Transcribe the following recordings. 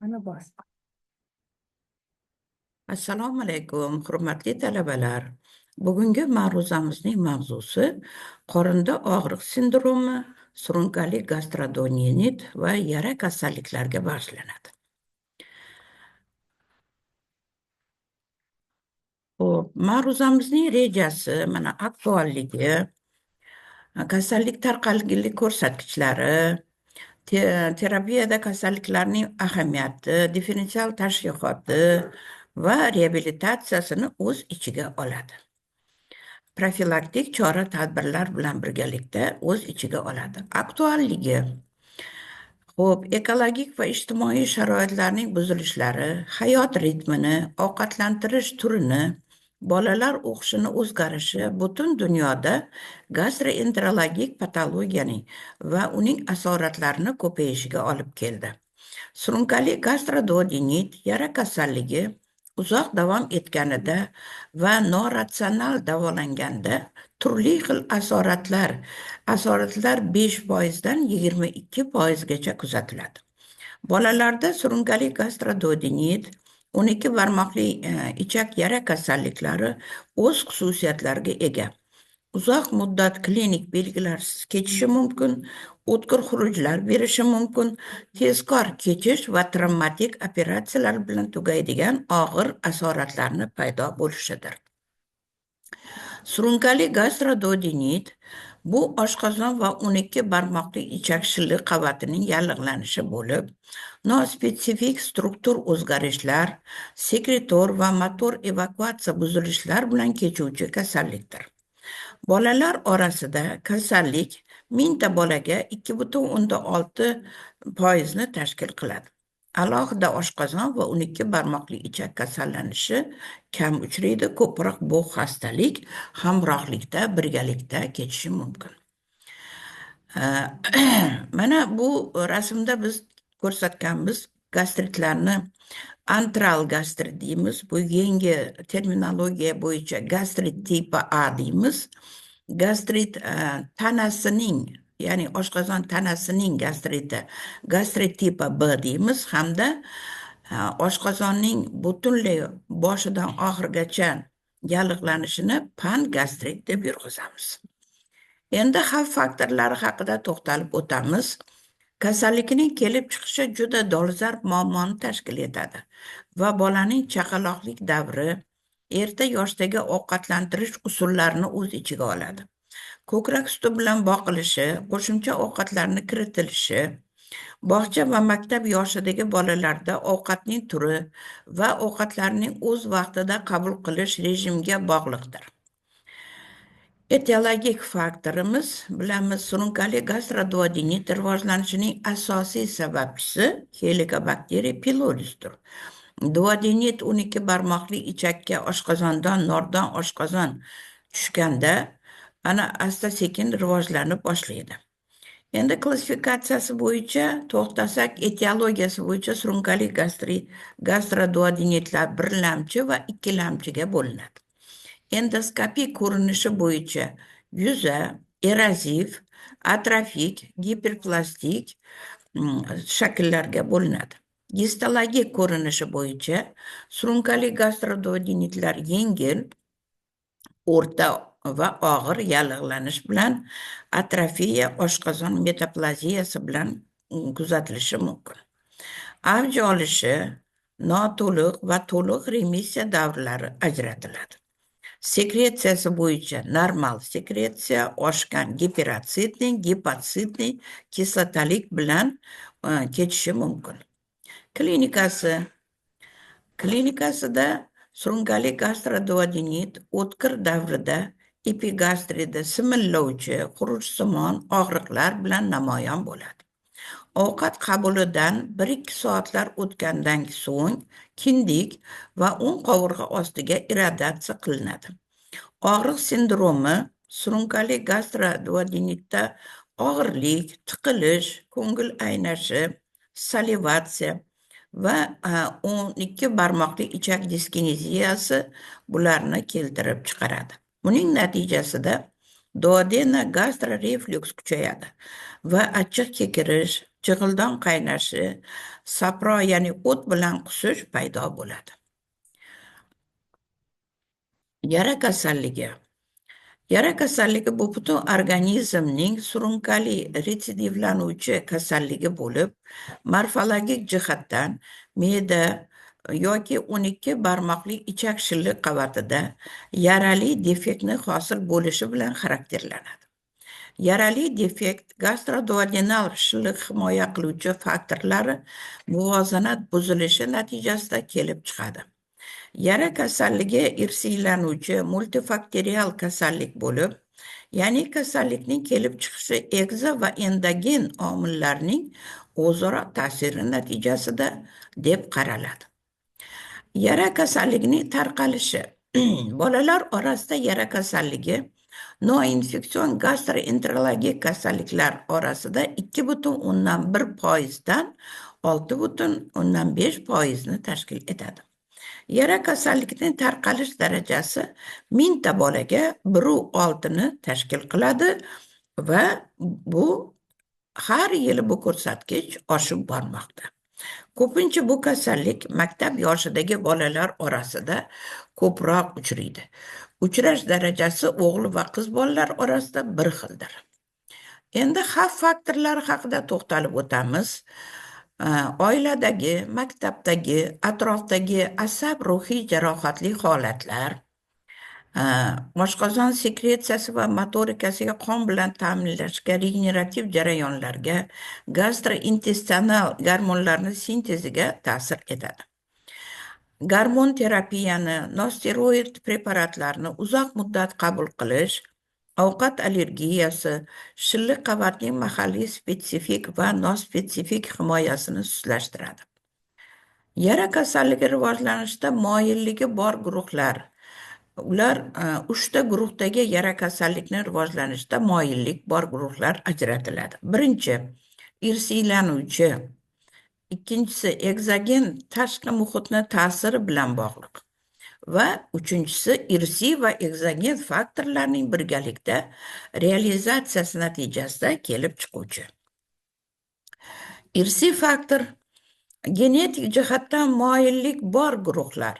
Ana bas. Assalomu alaykum, hurmatli talabalar. Bugungi ma'ruzamizning mavzusi qorinda og'riq sindromi, surunkali gastrodonenit va yara kasalliklarga bag'ishlanadi. Xo'p, ma'ruzamizning rejasi, mana aktualligi, kasallik tarqalganlik ko'rsatkichlari, terapiyada kasalliklarning ahamiyati, differensial tashxisi va reabilitatsiyasini o'z ichiga oladi. Profilaktik chora-tadbirlar bilan birgalikda o'z ichiga oladi. Aktualligi. Xo'p, ekologik va ijtimoiy sharoitlarning buzilishlari, hayot ritmini, ovqatlantirish turini, bolalar o'qishini o'zgarishi butun dunyoda gastroenterologik patologiyaning va uning asoratlarini ko'payishiga olib keldi. Surunkali gastrodonenit yara kasalligi uzoq davom etganida va noratsional davolanganda turli xil asoratlar 5% dan 22% kuzatiladi. Bolalarda surunkali gastrodonenit 12 barmoqli ichak yara kasalliklari o'z xususiyatlariga ega. Uzoq muddat klinik belgilarsiz kechishi mumkin, o'tkir xurujlar berishi mumkin, tezkor kechish va travmatik operatsiyalar bilan tugaydigan og'ir asoratlarni paydo bo'lishidir. Surunkali gastrodonenit bu oshqozon va 12 barmoqli ichak shilli qavatining yallig'lanishi bo'lib, nospetsifik struktur o'zgarishlar, sekretor va motor evakuatsiya buzilishlar bilan kechuvchi kasallikdir. Bolalar orasida kasallik 1000 bolaga 2,6% tashkil qiladi. Alohida oshqozon va 12 barmoqli ichak kasallanishi kam uchraydi, ko'proq bu xastalik hamrohlikda birgalikda kechishi mumkin. Mana bu rasmda biz ko'rsatganmiz gastritlarni antral gastrit deymiz. Bu yangi terminologiya bo'yicha gastrit tipi A deymiz. Gastrit tanasining, ya'ni oshqozon tanasining gastriti, gastrit tipi B deymiz, hamda oshqozonning butunlay boshidan oxirigacha yallig'lanishini pangastrit deb yurg'izamiz. Endi xavf faktorlari haqida to'xtalib o'tamiz. Kasallikning kelib chiqishi juda dolzarb muammoni tashkil etadi va bolaning chaqaloqlik davri, erta yoshdagi ovqatlantirish usullarini o'z ichiga oladi. Ko'krak suti bilan boqilishi, qo'shimcha ovqatlarni kiritilishi, bog'cha va maktab yoshidagi bolalarda ovqatning turi va ovqatlarning o'z vaqtida qabul qilish rejimiga bog'liqdir. Etiologik faktorimiz bilamiz, surunkali gastrodonenit rivojlanishining asosiy sababchisi Helicobacter pylorisdir. Duodenit 12 barmoqli ichakka oshqozondan nordon oshqozon tushganda ana asta-sekin rivojlanib boshlaydi. Endi klassifikatsiyasi bo'yicha to'xtasak, etiologiyasi bo'yicha surunkali gastrodonenitlar birlamchi va ikkilamchiga bo'linadi. Endoskopik ko'rinishi bo'yicha yuza, eraziv, atrofik, giperplastik shakllarga bo'linadi. Histologik ko'rinishi bo'yicha surunkali gastrodonenitlar yengil, o'rta va og'ir yallig'lanish bilan atrofiya, oshqozon metaplaziyasi bilan kuzatilishi mumkin. Avj olishi noto'liq va to'liq remissiya davrlari ajratiladi. Sekretsiyasi bo'yicha normal sekretsiya, oshgan giperatsitning, gepatsitning kislotalik bilan kechishi mumkin. Klinikasida surunkali gastrodonenit o'tkir davrida epigastrida simillovchi, xurujsimon og'riqlar bilan namoyon bo'ladi. Ovqat qabulidan 1-2 soatlar o'tgandan so'ng kindik va o'ng qovurg'a ostiga irradiatsiya qilinadi. Og'riq sindromi surunkali gastrodonenitda og'irlik, tiqilish, ko'ngil aynashi, salivatsiya va 12 barmoqli ichak diskineziyasi bularni keltirib chiqaradi. Buning natijasida duodena gastroreflyuks kuchayadi va achchiq kekirish, jig'ildon qaynashi, sapro ya'ni o't bilan qusish paydo bo'ladi. Yara kasalligi. Yara kasalligi bu butun organizmning surunkali retsidivlanuvchi kasalligi bo'lib, morfologik jihatdan me'da yoki 12 barmoqli ichak shilliq qavatida yarali defektni hosil bo'lishi bilan xarakterlanadi. Yarali defekt gastroduodenal shilliq himoya qiluvchi faktorlari muvozanat buzilishi natijasida kelib chiqadi. Yara kasalligi irsiylanuvchi multifaktorial kasallik bo'lib, ya'ni kasallikning kelib chiqishi egzo va endogen omillarning o'zaro ta'siri natijasida deb qaraladi. Yara kasalligining tarqalishi. Bolalar orasida yara kasalligi noinfeksion gastroenterologik kasalliklar orasida 2,1% dan 6,5% tashkil etadi. Yara kasalligining tarqalish darajasi 1000 ta bolaga 1,6 tashkil qiladi va bu har yili bu ko'rsatkich oshib bormoqda. Ko'pincha bu kasallik maktab yoshidagi bolalar orasida ko'proq uchraydi. Uchrash darajasi o'g'il va qiz bolalar orasida bir xildir. Endi xavf faktorlari haqida to'xtalib o'tamiz. Oiladagi, maktabdagi, atrofdagi asab ruhiy jarohatli holatlar, oshqozon sekretsiyasi va motorikasiga qon bilan ta'minlashga, regenerativ jarayonlarga, gastrointestinal gormonlarning sinteziga ta'sir etadi. Gormon terapiyani, nosteroid preparatlarni uzoq muddat qabul qilish, ovqat allergiyasi, shilliq qavatning mahalliy spetsifik va nospetsifik himoyasini sustlashtiradi. Yara kasalligi rivojlanishida moyilligi bor guruhlar. Ular 3 ta guruhdagi yara kasallikni rivojlanishida moyillik bor guruhlar ajratiladi. Birinchi, irsiylanuvchi. Ikkinchisi, egzogen tashqi muhitni ta'siri bilan bog'liq. Va uchinchisi, irsiy va egzogen faktorlarning birgalikda realizatsiyasi natijasida kelib chiquvchi. Irsiy faktor genetik jihatdan moyillik bor guruhlar.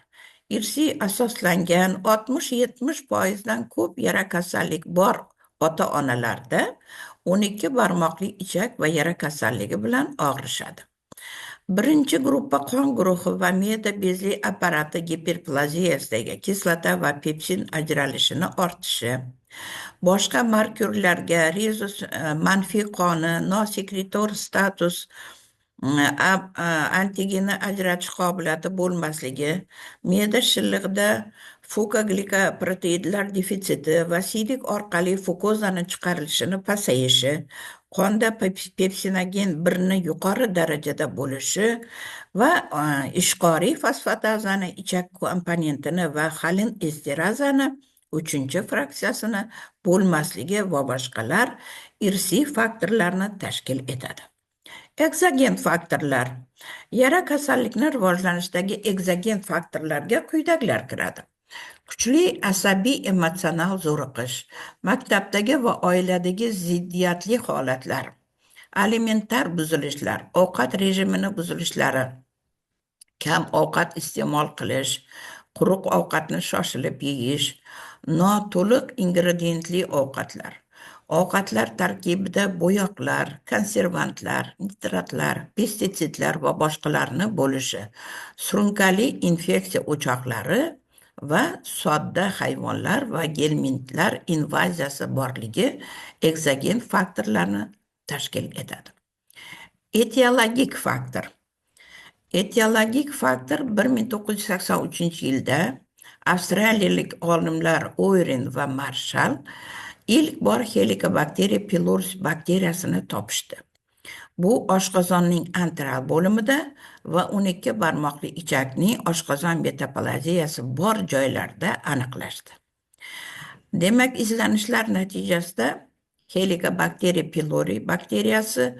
Irsiy asoslangan 60-70% dan ko'p yara kasallik bor ota-onalarda 12 barmoqli ichak va yara kasalligi bilan og'rishadi. Birinchi gruppa qon guruhi va me'da bezli apparati giperplaziyasidagi kislota va pepsin ajralishini ortishi, boshqa markurlarga rezus manfiy qoni, nosekretor status, antigeni ajratish qobiliyati bo'lmasligi, me'da shillig'ida fukoglikoproteinlar defitsiti va siydik orqali fukozani chiqarilishini pasayishi, qonda pepsinogen 1 ni yuqori darajada bo'lishi va ishqoriy fosfatazani ichak komponentini va xolin esterazani 3-fraksiyasini bo'lmasligi va boshqalar irsiy faktorlarni tashkil etadi. Egzogen faktorlar. Yara kasallikni rivojlanishidagi egzogen faktorlarga quyidagilar kiradi. Kuchli asabiy emotsional zo'riqish, maktabdagi va oiladagi ziddiyatli holatlar, alimentar buzilishlar, ovqat rejimini buzilishlari, kam ovqat iste'mol qilish, quruq ovqatni shoshilib yeyish, noto'liq ingrediyentli ovqatlar, ovqatlar tarkibida bo'yoqlar, konservantlar, nitratlar, pestitsidlar va boshqalarni bo'lishi, surunkali infeksiya o'choqlari va sodda hayvonlar va gelmintlar invaziyasi borligi egzogen faktorlarni tashkil etadi. Etiologik faktor. Etiologik faktor 1983-yilda avstraliyalik olimlar Oren va Marshall ilk bor Helicobacter pylori bakteriyasini topishdi. Bu oshqozonning antral bo'limida va 12 barmoqli ichakning oshqozon metaplaziyasi bor joylarda aniqlashdi. Demak, izlanishlar natijasida Helicobacter pylori bakteriyasi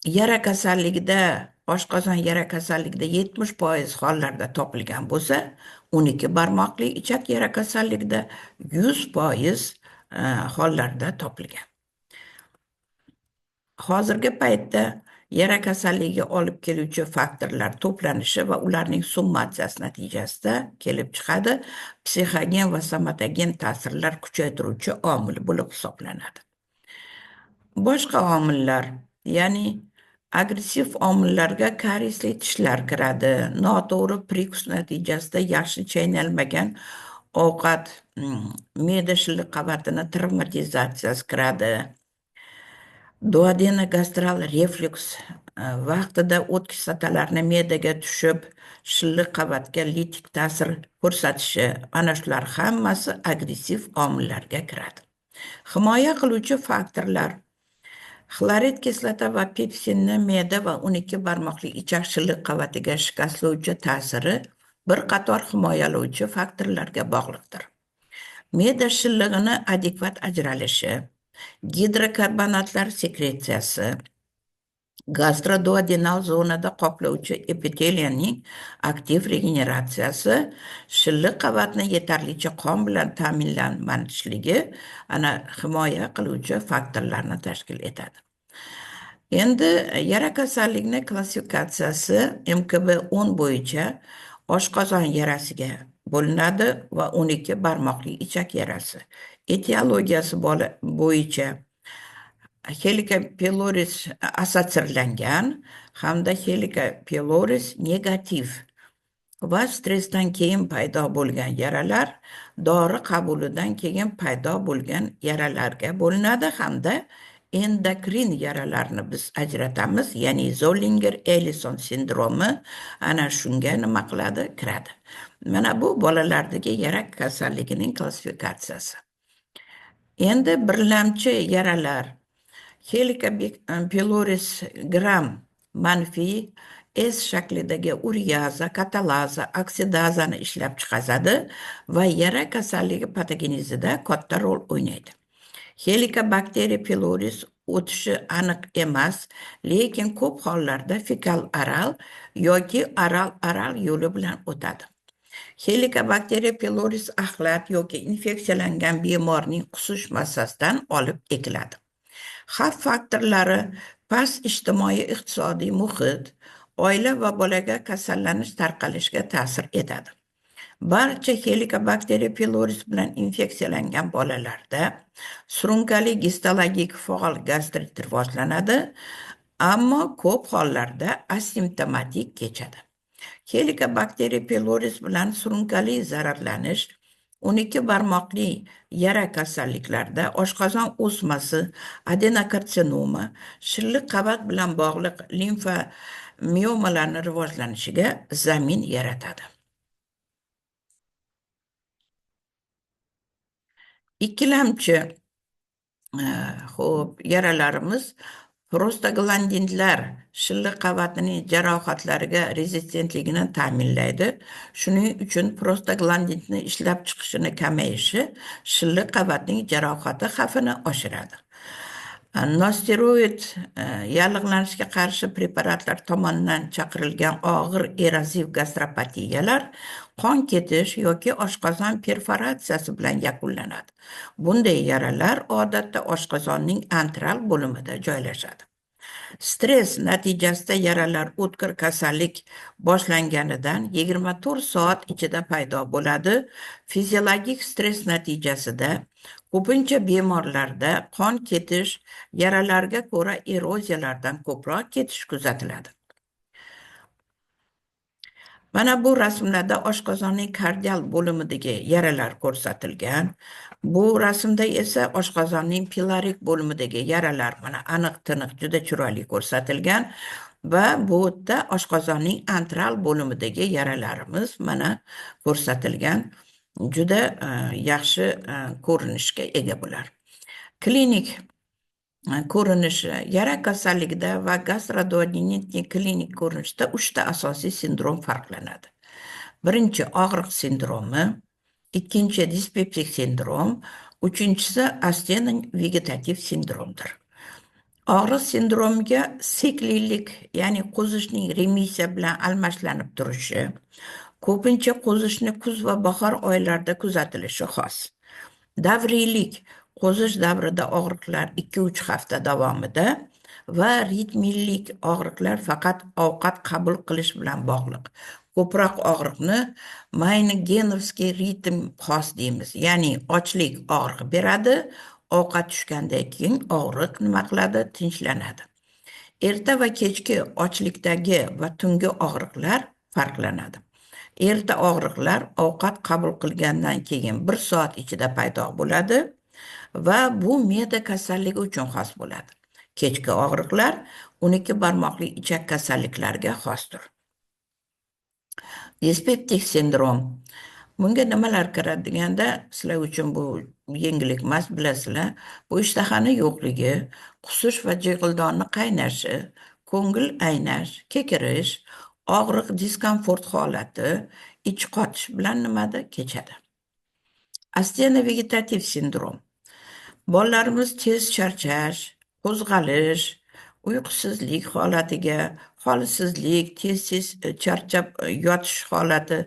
yara kasalligida, oshqozon yara kasalligida 70% hollarda topilgan bo'lsa, 12 barmoqli ichak yara kasalligida 100% hollarda topilgan. Hozirgi paytda yara kasalligiga olib keluvchi faktorlar to'planishi va ularning summatsiyasi natijasida kelib chiqadi psixogen va somatogen ta'sirlar kuchaytiruvchi omil bo'lib hisoblanadi. Boshqa omillar, ya'ni agressiv omillarga karisli tishlar kiradi, noto'g'ri prikus natijasida yaxshi chaynalmagan ovqat me'da shilliq qavatini travmatizatsiyasi kiradi. Duodenogastral reflyuks vaqtida o't kislotalarni me'daga tushib, shilliq qavatga litik ta'sir ko'rsatishi, ana shular hammasi agressiv omillarga kiradi. Himoya qiluvchi faktorlar xlorid kislota va pepsinni me'da va 12 barmoqli ichak shilliq qavatiga shikastlovchi ta'siri bir qator himoyalovchi faktorlarga bog'liqdir. Me'da shillig'ini adekvat ajralishi, gidrokarbonatlar sekretsiyasi, gastroduodenal zonada qoplovchi epiteliyaning aktiv regeneratsiyasi, shilliq qavatni yetarlicha qon bilan ta'minlanmasligi ana himoya qiluvchi faktorlarni tashkil etadi. Endi yara kasallikni klassifikatsiyasi MKB 10 bo'yicha oshqozon yarasiga bo'linadi va 12 barmoqli ichak yarasi. Etiologiyasi bo'yicha Helicobacter pylori assotsiirlangan hamda Helicobacter pylori negativ va stressdan keyin paydo bo'lgan yaralar, dori qabulidan keyin paydo bo'lgan yaralarga bo'linadi hamda endokrin yaralarni biz ajratamiz, ya'ni Zollinger-Ellison sindromi ana shunga nima qiladi? Kiradi. Mana bu bolalardagi yara kasalligining klassifikatsiyasi. Endi birlamchi yaralar Helicobacter pylori gram manfiy S shaklidagi uriaza, katalaza, oksidazani ishlab chiqaradi va yara kasalligi patogenezida katta rol o'ynaydi. Helicobacter pylori o'tishi aniq emas, lekin ko'p hollarda fekal-oral yoki oral-oral yo'li bilan o'tadi. Helicobacter pylori axlat yoki infeksiyalangan bemorning qusish massasidan olib ekiladi. Xavf faktorlari past ijtimoiy-iqtisodiy muhit, oila va bolaga kasallanish tarqalishiga ta'sir etadi. Barcha Helicobacter pylori bilan infeksiyalangan bolalarda surunkali gistologik faol gastrit rivojlanadi, ammo ko'p hollarda asimptomatik kechadi. Helicobacter pylori bilan surunkali zararlanish 12 barmoqli yara kasalliklarda oshqozon o'smasi, adenokarsinoma, shilliq qavat bilan bog'liq limfa miomalarning rivojlanishiga zamin yaratadi. Ikkilamchi yaralarimiz prostaglandinlar shilliq qavatining jarohatlariga rezistentligini ta'minlaydi. Shuning uchun prostaglandinni ishlab chiqishini kamayishi shilliq qavatning jarohati xavfini oshiradi. Nosteroid yallig'lanishga qarshi preparatlar tomonidan chaqirilgan og'ir erosiv gastropatiyalar qon ketish yoki oshqozon perforatsiyasi bilan yakunlanadi. Bunday yaralar odatda oshqozonning antral bo'limida joylashadi. Stress natijasida yaralar o'tkir kasallik boshlanganidan 24 soat ichida paydo bo'ladi. Fiziologik stress natijasida ko'pincha bemorlarda qon ketish yaralarga ko'ra eroziyalardan ko'proq ketish kuzatiladi. Mana bu rasmlarda oshqozonning kardial bo'limidagi yaralar ko'rsatilgan. Bu rasmda esa oshqozonning pilarik bo'limidagi yaralar mana aniq-tiniq juda chiroyli ko'rsatilgan va bu yerda oshqozonning antral bo'limidagi yaralarimiz mana ko'rsatilgan. Juda yaxshi ko'rinishga ega bular. Klinik ko'rinishi yara kasalligida va gastroduodenitning klinik ko'rinishida 3 ta asosiy sindrom farqlanadi. Birinchi og'riq sindromi, ikkinchi dispeptik sindrom, uchinchisi Astening vegetativ sindromdir. Og'riq sindromiga siklilik, ya'ni qo'zishning remissiya bilan almashlanib turishi, ko'pincha qo'zishni kuz va bahor oylarida kuzatilishi xos. Davriylik qo'zish davrida og'riqlar 2-3 hafta davomida va ritmillik og'riqlar faqat ovqat qabul qilish bilan bog'liq. Ko'proq og'riqni maynegenovskiy ritm xos deymiz, ya'ni ochlik og'riq beradi, ovqat tushgandan keyin og'riq nima qiladi? Tinchlanadi. Erta va kechki ochlikdagi va tungi og'riqlar farqlanadi. Erta og'riqlar ovqat qabul qilgandan keyin 1 soat ichida paydo bo'ladi va bu me'da kasalligi uchun xos bo'ladi. Kechki og'riqlar 12 barmoqli ichak kasalliklariga xosdir. Dispeptik sindrom. Bunga nimalar kiradi deganda, sizlar uchun bu yengillik emas, bilasizlar. Bu ishtahani yo'qligi, qusish va jig'ildonni qaynashi, ko'ngil aynash, kekirish, og'riq, diskomfort holati, ich qotish bilan nimada kechadi. Asteno-vegetativ sindrom. Bolalarimiz tez charchash, qo'zg'alish, uyqusizlik holatiga, holsizlik, tez-tez charchab yotish holati,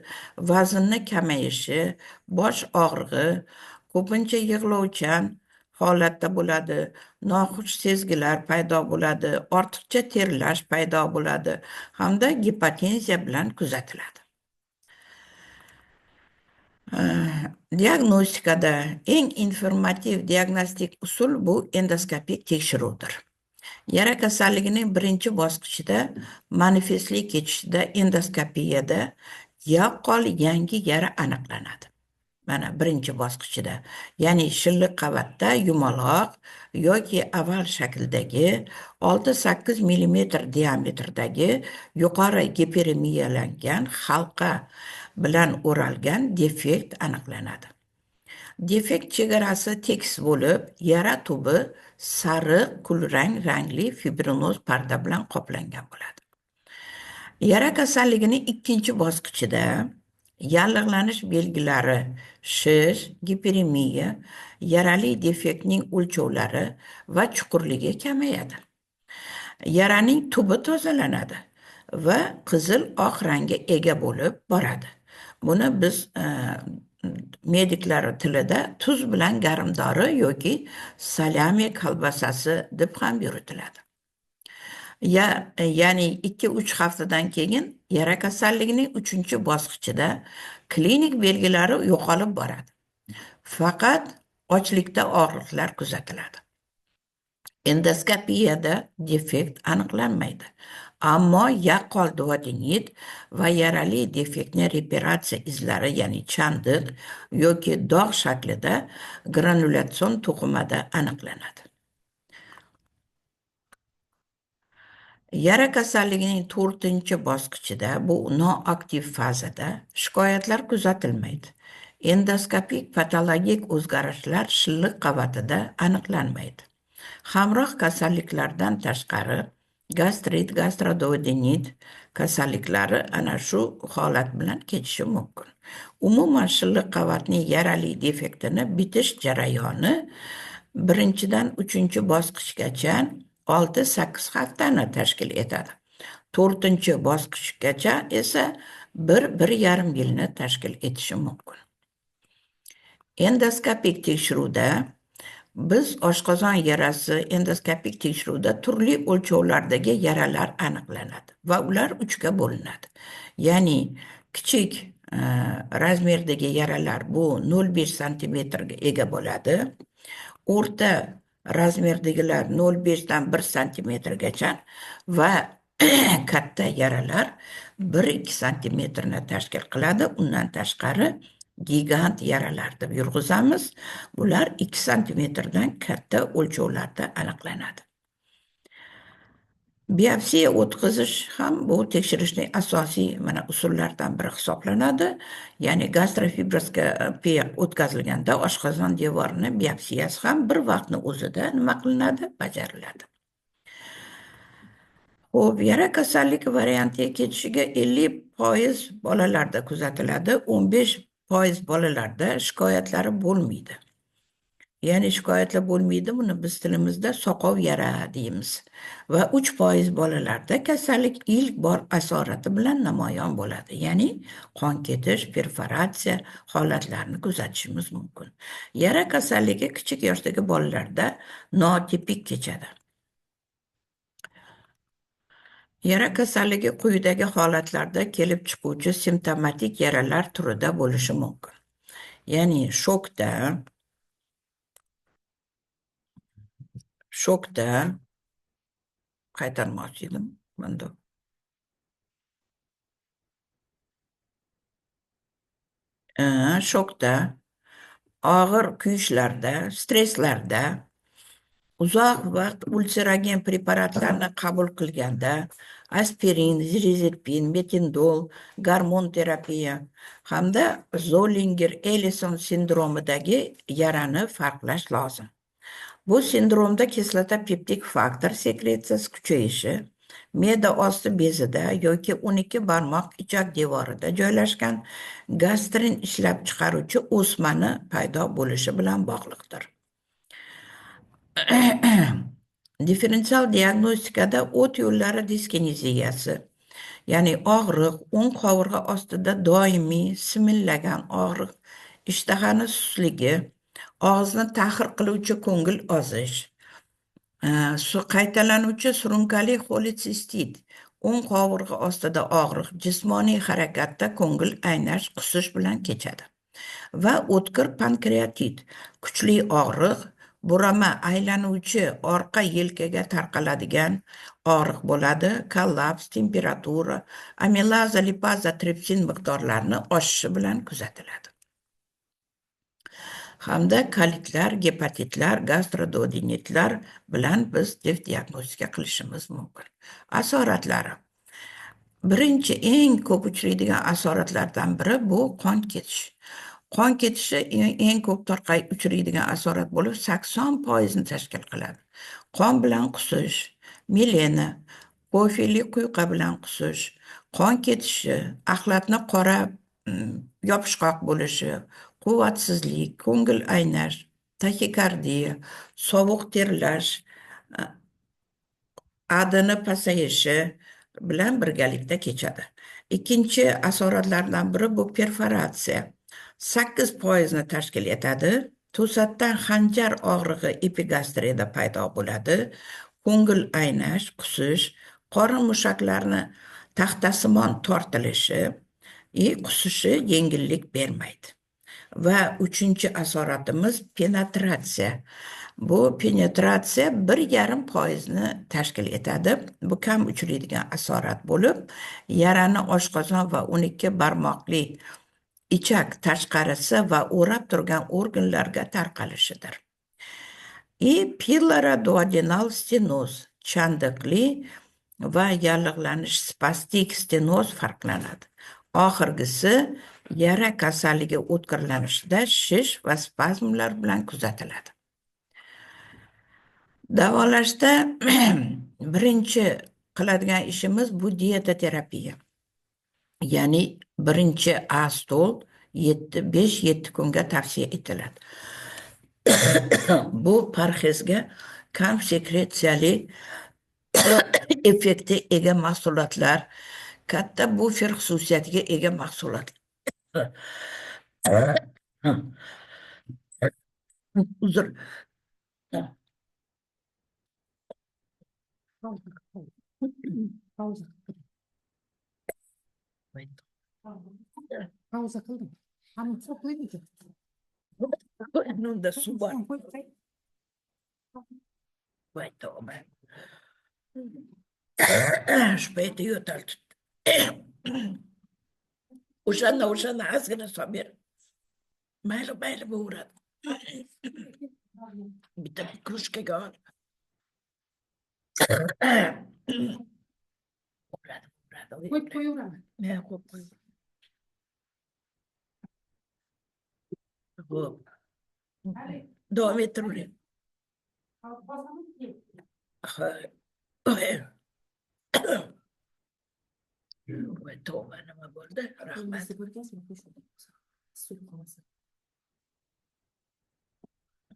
vaznni kamayishi, bosh og'rig'i, ko'pincha yig'lovchan holatda bo'ladi, noxush sezgilar paydo bo'ladi, ortiqcha terlash paydo bo'ladi hamda gipotenziya bilan kuzatiladi. Diagnostikada eng informativ diagnostik usul bu endoskopik tekshiruvdir. Yara kasalligining birinchi bosqichida manifestlik kechishida endoskopiyada yaqqol yangi yara aniqlanadi. Mana birinchi bosqichida, ya'ni shilliq qavatda yumaloq yoki oval shakldagi 6-8 mm diametrdagi yuqori giperemiyalangan halqa bilan o'ralgan defekt aniqlanadi. Defekt chegarasi tekis bo'lib, yara tubi sariq kulrang rangli fibrinoz parda bilan qoplangan bo'ladi. Yara kasalligining ikkinchi bosqichida yallig'lanish belgilari, shish, giperemiya, yarali defektning o'lchovlari va chuqurligi kamayadi. Yaraning tubi tozalanadi va qizil oq rangga ega bo'lib boradi. Buni biz mediklar tilida tuz bilan garimdori yoki salami kolbasasi deb ham yuritiladi. Ya'ni 2-3 haftadan keyin yara kasalligining 3-bosqichida klinik belgilari yo'qolib boradi. Faqat ochlikda og'riqlar kuzatiladi. Endoskopiyada defekt aniqlanmaydi. Ammo yaqqol duodenit va yarali defektni reparatsiya izlari, ya'ni chandiq yoki dog' shaklida granulyatsion to'qimada aniqlanadi. Yara kasalligining 4-bosqichida, bu noaktiv fazada shikoyatlar kuzatilmaydi. Endoskopik patologik o'zgarishlar shilliq qavatida aniqlanmaydi. Hamroh kasalliklardan tashqari gastrit, gastroduodenit kasalliklari ana shu holat bilan kechishi mumkin. Umuman shilliq qavatning yarali defektini bitish jarayoni 1-3-bosqichgacha 6-8 haftani tashkil etadi. 4-bosqichgacha esa 1-1,5 yilni tashkil etishi mumkin. Endoskopik tekshiruvda biz oshqozon yarasi endoskopik tekshiruvda turli o'lchovlardagi yaralar aniqlanadi va ular 3ga bo'linadi. Ya'ni kichik razmerdagi yaralar bu 0,5 santimetrga ega bo'ladi. O'rta razmerdagilar 0,5 dan 1 santimetrgacha va katta yaralar 1-2 santimetrni tashkil qiladi. Undan tashqari gigant yaralar deb yurg'izamiz. Bular 2 santimetrdan katta o'lchovlarda aniqlanadi. Biopsiya o'tkazish ham bu tekshirishning asosiy usullaridan biri hisoblanadi. Ya'ni gastrofibroskopiya o'tkazilganda oshqozon devorining biopsiyasi ham bir vaqtni o'zida nima qilinadi? Bajariladi. Xo'p, yara kasallik variantiga ketishiga 50% bolalarda kuzatiladi, 15% bolalarda shikoyatlari bo'lmaydi. Ya'ni shikoyatlar bo'lmaydi, buni biz tilimizda soqov yara deymiz. Va 3% bolalarda kasallik ilk bor asorati bilan namoyon bo'ladi. Ya'ni qon ketish, perforatsiya holatlarini kuzatishimiz mumkin. Yara kasalligi kichik yoshdagi bolalarda notipik kechadi. Yara kasalligi quyidagi holatlarda kelib chiquvchi simptomatik yaralar turida bo'lishi mumkin. Ya'ni shokda qaytarmoqchi edim. Bunda. Shokda, og'ir kuyishlarda, stresslarda, uzoq vaqt ulseragen preparatlarni qabul qilganda, aspirin, zilizepin, metindol, gormon terapiya hamda Zollinger-Ellison sindromidagi yarani farqlash lozim. Bu sindromda kislota peptik faktor sekretsiyasi kuchayishi, me'da osti bezida yoki 12 barmoq ichak devorida joylashgan gastrin ishlab chiqaruvchi o'smani paydo bo'lishi bilan bog'liqdir. Differensial diagnostikada o't yo'llari diskineziyasi, ya'ni og'riq, o'ng qovurg'a ostida doimiy simillagan og'riq, ishtahani susligi, og'izni tahir qiluvchi ko'ngil ozish, qaytalanuvchi surunkali xolecistit, o'ng qovurg'a ostida og'riq, jismoniy harakatda ko'ngil aynash, qusish bilan kechadi. Va o'tkir pankreatit, kuchli og'riq, burama aylanuvchi orqa yelkaga tarqaladigan og'riq bo'ladi, kollaps, temperatura, amilaza, lipaza, tripsin miqdorlarini oshishi bilan kuzatiladi. Hamda kolitlar, gepatitlar, gastroduodenitlar bilan biz diagnostika qilishimiz mumkin. Asoratlari. Birinchi eng ko'p uchraydigan asoratlardan biri bu qon ketish. Qon ketishi eng ko'p uchraydigan asorat bo'lib, 80% tashkil qiladi. Qon bilan qusish, milena, kofeli quyqa bilan qusish, qon ketishi, axlatni qora yopishqoq bo'lishi, quvvatsizlik, ko'ngil aynash, taxikardiya, sovuq terlash, ADN pasayishi bilan birgalikda kechadi. Ikkinchi asoratlardan biri bu perforatsiya. 8% tashkil etadi. To'satdan xanjar og'rig'i epigastrida paydo bo'ladi. Ko'ngil aynash, qusish, qorin mushaklarini taxtasimon tortilishi, qusishi yengillik bermaydi. Va uchinchi asoratimiz penetratsiya. Bu penetratsiya 1,5% tashkil etadi. Bu kam uchraydigan asorat bo'lib, yarani oshqozon va 12 barmoqli ichak tashqarisi va o'rab turgan organlarga tarqalishidir. Piloroduodenal stenoz, chandiqli va yallig'lanish spastik stenoz farqlanadi. Oxirgisi yara kasalligi o'tkirlanishida shish va spazmlar bilan kuzatiladi. Davolashda birinchi qiladigan ishimiz bu dieta terapiya. Ya'ni birinchi A-stol 5-7 kunga tavsiya etiladi. Bu parhezga kam sekretsiyali effektga ega mahsulotlar, katta bufer xususiyatiga ega mahsulotlar. Uzr. Pauza qildim. Hamma qo'ydik. Bunda suv bor. Voy tavba. Shu paytda yo'tal tutdi. O'shanda ozgina solib ber. Mayli bo'veradi. Bitta krujkaga ol. Qo'yib qo'yaveraman. Qo'y. Xo'p. Davom ettiraver. Voy tavba, nima bo'ldi? Rahmat.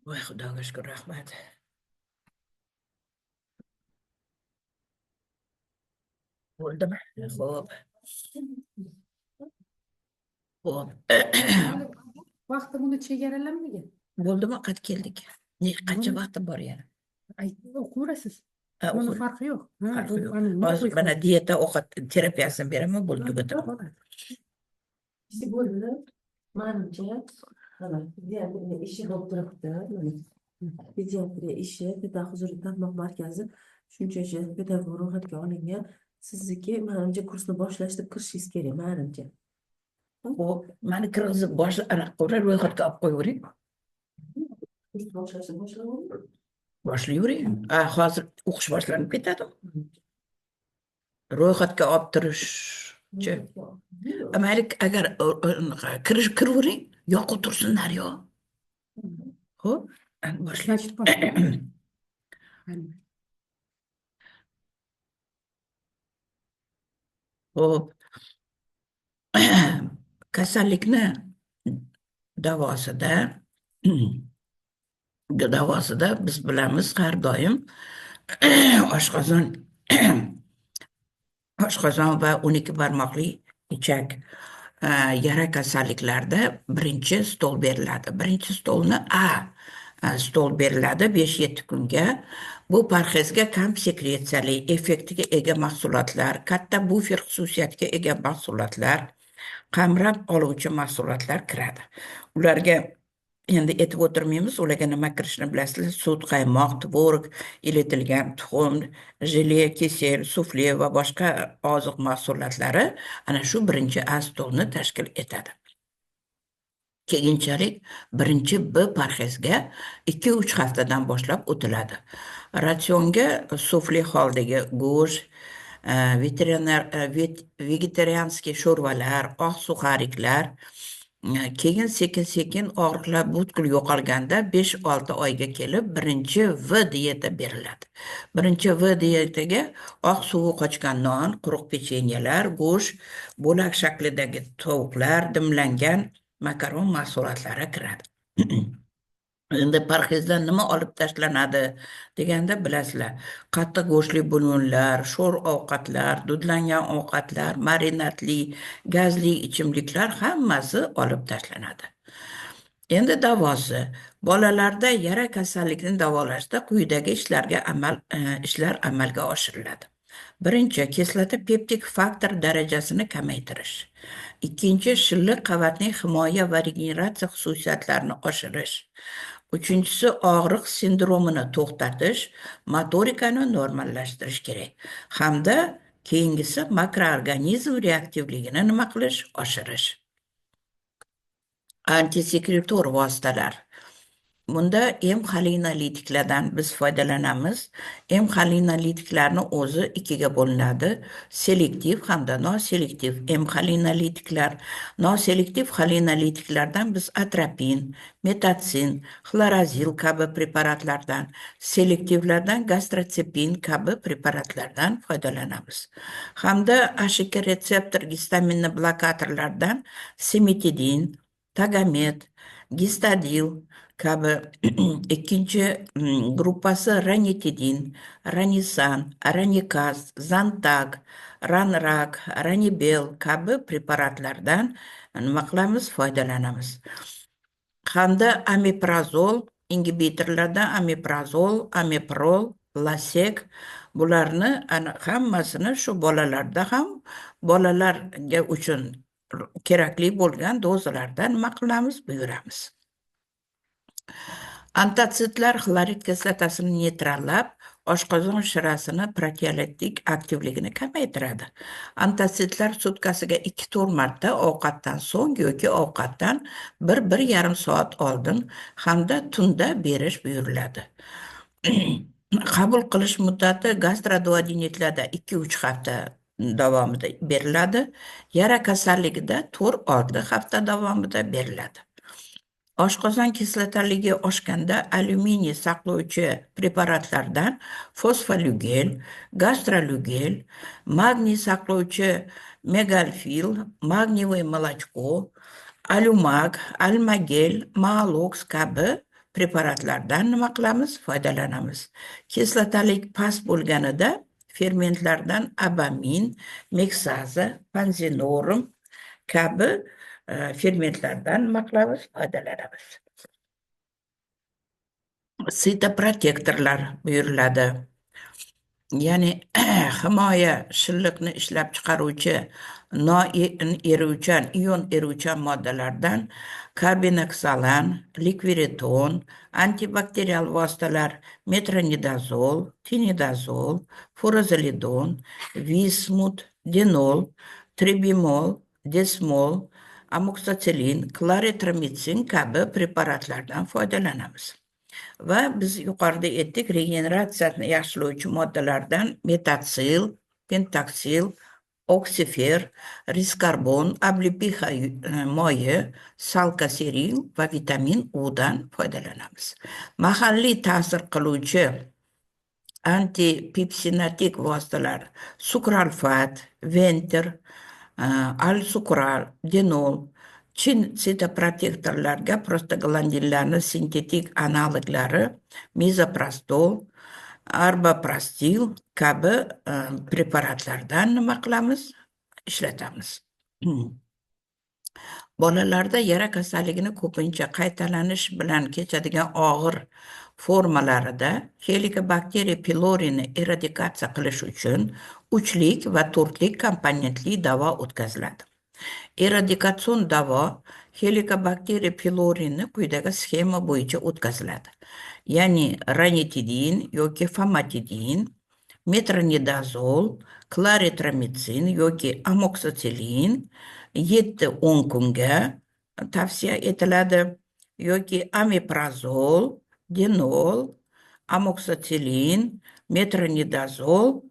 Voy xudoga shukr, rahmat. Bo'ldimi? Xo'p. Vaqti buni chegaralanmagan. Bo'ldimi? Qad keldik. Qancha vaqtim bor yana? O'qiverasiz. Buni farqi yo'q. Ha, Farqi bu yo'q. ana Hozir mana diyeta ovqat terapiyasini beraman, bo'ldi, tugadim. İşte böyle manimcha mana pediatriya ishi bo'lib turibdi. Mana pediatriya ishi Teta huzuriy tarmoq markazi shunchacha pedagog ro'yxatga olingan. Sizniki manimcha kursni boshlashda kirishingiz kerak manimcha. Xo'p, mani kirgizib anaqa qilib ro'yxatga olib qo'yavering. Kurs boshlashni boshlayapti. Boshlayvering. Hozir o'qish boshlanib ketadi. Ro'yxatga olib turishchi. Mayli, agar kiravering, yoqib tursinlar yo. Xo'p, boshlaymiz. Xo'p. Kasallikni davosida biz bilamiz har doim oshqozon va 12 barmoqli ichak yara kasalliklarda birinchi stol beriladi. Birinchi stolni stol beriladi 5-7 kunga. Bu parhezga kam sekretsiyali effektiga ega mahsulotlar, katta bufer xususiyatiga ega mahsulotlar, qamrab oluvchi mahsulotlar kiradi. Ularga endi aytib o'tirmaymiz, ularga nima kirishini bilasizlar: sut, qaymoq, tvorog, ilitilgan tuxum, jele, kesel, sufle va boshqa oziq mahsulotlari ana shu birinchi A stolni tashkil etadi. Keyinchalik birinchi B parhezga 2-3 haftadan boshlab o'tiladi. Ratsionga sufle holdagi go'sht, vegetarianskiy sho'rvalar, oq suxariklar, keyin sekin-sekin og'riqlar butkul yo'qolganda 5-6 oyga kelib birinchi V diyeta beriladi. Birinchi V diyetaga oq suvi qochgan non, quruq pechenyelar, go'sht, bo'lak shaklidagi tovuqlar, dimlangan makaron mahsulotlari kiradi. Endi parhezdan nima olib tashlanadi deganda bilasizlar: qattiq go'shtli bulonlar, sho'r ovqatlar, dudlangan ovqatlar, marinadli, gazli ichimliklar hammasi olib tashlanadi. Endi davosi. Bolalarda yara kasallikni davolashda quyidagi ishlar amalga oshiriladi. Birinchi, kislota peptik faktor darajasini kamaytirish. Ikkinchi, shilliq qavatning himoya va regeneratsiya xususiyatlarini oshirish. Uchinchisi, og'riq sindromini to'xtatish, motorikani normallashtirish kerak. Hamda keyingisi, makroorganizm reaktivligini nima qilish? Oshirish. Antisekretor vositalar. Bunda M-xolinolitiklardan biz foydalanamiz. M-xolinolitiklarni o'zi ikkiga bo'linadi: selektiv hamda noselektiv M-xolinolitiklar. Noselektiv xolinolitiklardan biz atropin, metotsin, xlorazil kabi preparatlardan, selektivlardan gastrotspin kabi preparatlardan foydalanamiz. Hamda H2 retseptor gistaminni blokatorlardan simetidin, tagamet, gistadil kabi ikkinchi gruppasi ranitidin, ranisan, ranikaz, zantag, ranrak, ranibel kabi preparatlardan nima qilamiz? Foydalanamiz. Hamda amiprazol ingibitorlardan amiprazol, amiprol, lasek, bularni hammasini shu bolalarda ham bolalarga uchun kerakli bo'lgan dozalardan nima qilamiz? Buyuramiz. Antatsitlar xlorid kislotasini neytrallab, oshqozon shirasini proteolaktik aktivligini kamaytiradi. Antatsitlar sutkasiga 2-4 marta ovqatdan so'ng yoki ovqatdan 1-1,5 soat oldin hamda tunda berish buyuriladi. Qabul qilish muddati gastroduodenitlarda 2-3 hafta davomida beriladi. Yara kasalligida 4-6 hafta davomida beriladi. Oshqozon kislotaligi oshganda alyuminiy saqlovchi preparatlardan fosfolugel, gastrolugel, magniy saqlovchi megalfil, magniyevoy молочко, alumag, almagel, malox kabi preparatlardan nima qilamiz? Foydalanamiz. Kislotalik past bo'lganida fermentlardan abamin, meksaza, panzinorum kabi fermentlardan nima qilamiz? Foydalanamiz. Sitoprotektorlar buyuriladi. ya'ni himoya shilliqni ishlab chiqaruvchi ion eruvchan moddalardan karbinoksalan, likviriton, antibakterial vositalar metronidazol, tinidazol, furazolidon, vismut, denol, tribimol, desmol, amoksitsilin, klaritromitsin kabi preparatlardan foydalanamiz. Va biz yuqorida aytdik, regeneratsiyani yaxshilovchi moddalardan metatsil, pentaksil, oksifer, riskarbon, ablipixa moyi, salkaserin va vitamin Udan foydalanamiz. Mahalliy ta'sir qiluvchi antipepsinatik vositalar sukralfat, venter, al-suqral, denol, chin sitoprotektorlarga prostaglandinlarni sintetik analoglari mizoprostol, arboprostil kabi preparatlardan nima qilamiz? Ishlatamiz. Bolalarda yara kasalligini ko'pincha qaytalanish bilan kechadigan og'ir formalarida Helicobacter pylorini eradikatsiya qilish uchun 3lik va 4lik komponentli davo o'tkaziladi. Eradikatsion davo Helicobacter pylorini quyidagi sxema bo'yicha o'tkaziladi. Ya'ni ranitidin yoki famotidin, metronidazol, klaritromitsin yoki amoksitsilin 7-10 kunga tavsiya etiladi yoki amiprazol, denol, amoksitsilin, metronidazol.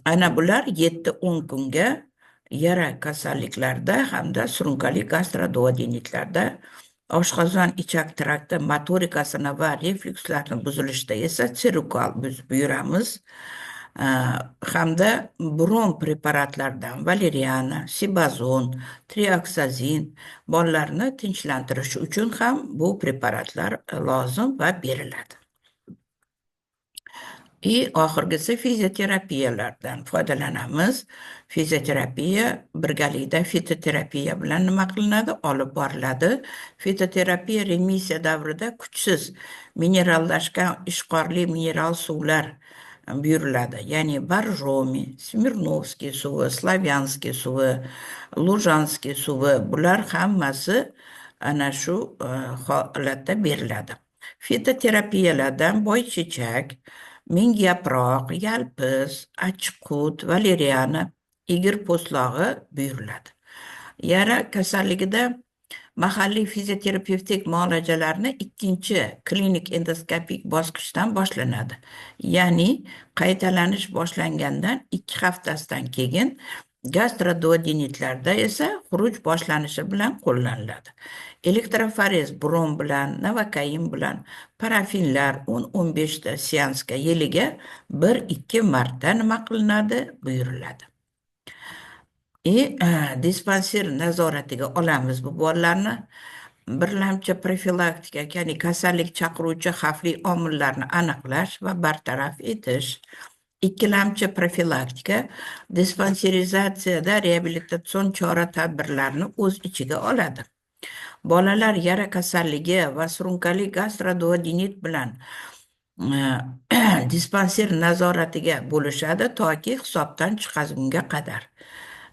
Ana bular 7-10 kunga yara kasalliklarda hamda surunkali gastroduodenitlarda, oshqozon ichak trakti motorikasini va reflukslarni buzilishida esa sirukal buyuramiz. Hamda bron preparatlaridan valeriana, sibazon, trioksazin bolalarni tinchlantirish uchun ham bu preparatlar lozim va beriladi. Oxirgisi fizioterapiyalardan foydalanamiz. Fizioterapiya birgalikda fitoterapiya bilan nima qilinadi? Olib boriladi. Fitoterapiya remissiya davrida kuchsiz minerallashgan ishqorli mineral suvlar buyuriladi. Ya'ni Borjomi, Smirnovskiy suvi, Slavyanskiy suvi, Lujanskiy suvi bular hammasi ana shu holatda beriladi. Fitoterapiyalardan boychechak, mingyaproq, yalpiz, achchiqut, valeriana, igir po'stlog'i buyuriladi. Yara kasalligida mahalliy fizioterapevtik muolajalarni 2-klinik endoskopik bosqichdan boshlanadi. Ya'ni qaytalanish boshlangandan 2 haftasidan keyin gastroduodenitlarda esa xuruj boshlanishi bilan qo'llaniladi. Elektroforez bron bilan, navokain bilan parafinlar 10-15 ta seansga yiliga 1-2 marta nima qilinadi? Buyuriladi. Dispanser nazoratiga olamiz bu bolalarni. Birlamchi profilaktika, ya'ni kasallik chaqiruvchi xavfli omillarni aniqlash va bartaraf etish. Ikkilamchi profilaktika dispanserizatsiyada reabilitatsion chora-tadbirlarni o'z ichiga oladi. Bolalar yara kasalligi va surunkali gastroduodenit bilan dispanser nazoratiga bo'lishadi toki hisobdan chiqagunga qadar.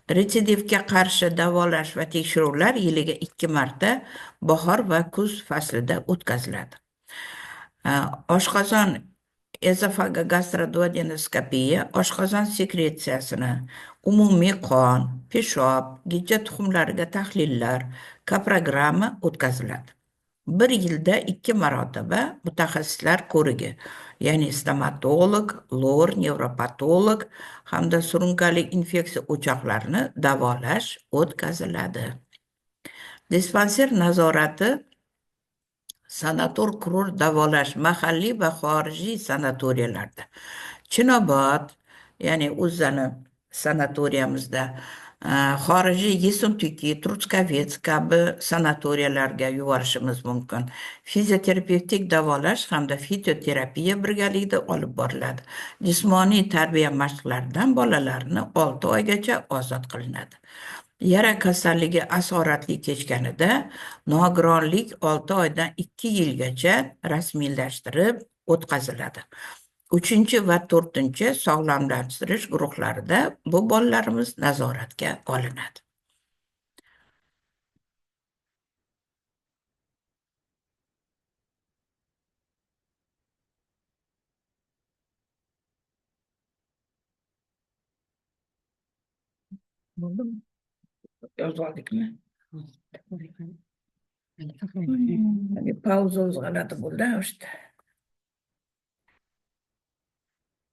Retsidivga qarshi davolash va tekshiruvlar yiliga 2 marta bahor va kuz faslida o'tkaziladi. Oshqozon ezofagogastroduodenoskopiya oshqozon sekretsiyasini, umumiy qon, peshob, gijja tuxumlariga tahlillar, koprogramma o'tkaziladi. 1 yilda 2 marotaba mutaxassislar ko'rigi, ya'ni stomatolog, lor, nevropatolog hamda surunkali infeksiya o'choqlarini davolash o'tkaziladi. Dispanser nazorati sanator kurort davolash mahalliy va xorijiy sanatoriyalarda. Chinobod, ya'ni O'zani sanatoriyamizda, xorijiy Yesuntuki, Truskavets kabi sanatoriyalarga yuborishimiz mumkin. Fizioterapevtik davolash hamda fitoterapiya birgalikda olib boriladi. Jismoniy tarbiya mashqlaridan bolalarni 6 oygacha ozod qilinadi. Yara kasalligi asoratli kechganida nogironlik 6 oydan 2 yilgacha rasmiylashtirib o'tkaziladi. 3 va 4 sog'lomlashtirish guruhlarida bu bolalarimiz nazoratga olinadi. Bo'ldimi? Yozib oldikmi? Hadi. Pauza g'alati bo'ldi, işte.